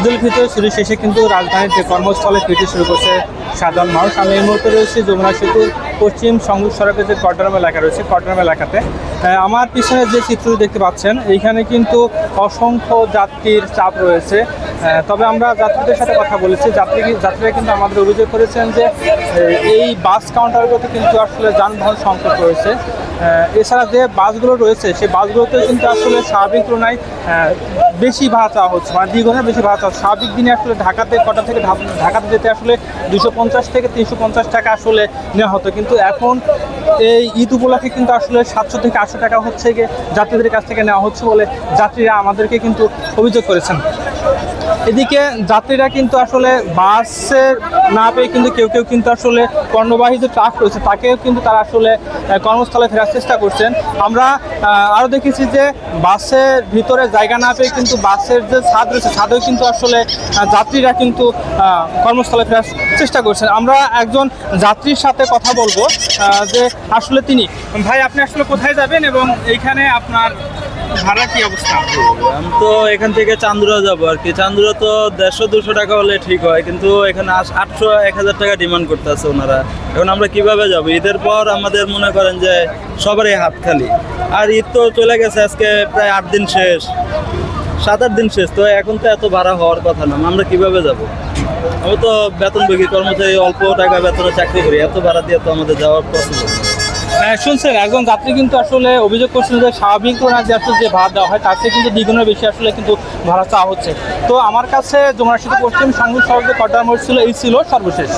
উল ফিতর শুরু শেষে কিন্তু রাজধানীতে কর্মস্থলে ফিরতে শুরু করছে সাধারণ মানুষ। আমি এই মুহূর্তে রয়েছি যমুনা সেতুর পশ্চিম সংযোগ সড়কের যে কটরম এলাকা রয়েছে, কটরম এলাকাতে আমার পিছনে যে চিত্রটি দেখতে পাচ্ছেন, এইখানে কিন্তু অসংখ্য যাত্রীর চাপ রয়েছে। তবে আমরা যাত্রীদের সাথে কথা বলেছি, যাত্রীরা কিন্তু আমাদের অভিযোগ করেছেন যে এই বাস কাউন্টারগুলোতে কিন্তু আসলে যানবাহন সংকট রয়েছে। এছাড়া যে বাসগুলো রয়েছে সেই বাসগুলোতে কিন্তু আসলে স্বাভাবিক তুলনায় বেশি ভাড়া চাওয়া হচ্ছে, মানে দ্বিগুণের বেশি ভাড়া চাওয়া। স্বাভাবিক দিনে আসলে ঢাকাতে কটা থেকে ঢাকাতে যেতে আসলে 250 থেকে 350 টাকা আসলে নেওয়া হতো, কিন্তু এখন এই ঈদ উপলক্ষে কিন্তু আসলে 700 থেকে 800 টাকা হচ্ছে গিয়ে যাত্রীদের কাছ থেকে নেওয়া হচ্ছে বলে যাত্রীরা আমাদেরকে কিন্তু অভিযোগ করেছেন। এদিকে যাত্রীরা কিন্তু আসলে বাসে না পেয়ে কিন্তু কেউ কিন্তু আসলে পণ্যবাহী যে ট্রাক রয়েছে তাকেও কিন্তু তারা আসলে কর্মস্থলে ফেরার চেষ্টা করছেন। আমরা আরও দেখেছি যে বাসের ভিতরে জায়গা না পেয়ে কিন্তু বাসের যে ছাদ রয়েছে ছাদেও কিন্তু আসলে যাত্রীরা কিন্তু কর্মস্থলে ফেরার চেষ্টা করছেন। আমরা একজন যাত্রীর সাথে কথা বলবো যে আসলে তিনি, ভাই আপনি আসলে কোথায় যাবেন এবং এইখানে আপনার ভাড়া কি অবস্থা? আমি তো এখান থেকে চান্দুরা যাবো আর কি। চান্দুরা তো 150-200 টাকা হলে ঠিক হয়, কিন্তু এখানে 800-1000 টাকা ডিমান্ড করতেছে ওনারা। এখন আমরা কিভাবে যাবো? ঈদের পর আমাদের মনে করেন যে সবারই হাত খালি, আর ঈদ তো চলে গেছে, আজকে প্রায় 8 দিন শেষ, 7-8 দিন শেষ, তো এখন তো এত ভাড়া হওয়ার কথা না। আমরা কিভাবে যাব? আমি তো বেতনভোগী কর্মচারী, অল্প টাকা বেতনে চাকরি করি, এত ভাড়া দিয়ে তো আমাদের যাওয়ার পসিবল। শুনছেন, একজন যাত্রী কিন্তু আসলে অভিযোগ করছেন যে স্বাভাবিক তুলনায় যে আসলে যে ভাড়া দেওয়া হয় তার থেকে কিন্তু দ্বিগুণের বেশি আসলে কিন্তু ভাড়া চাওয়া হচ্ছে। তো আমার কাছে যমুনা সেতু পশ্চিম সংযোগ সড়ক যে কটরম মোড় ছিল, এই ছিল সর্বশেষ।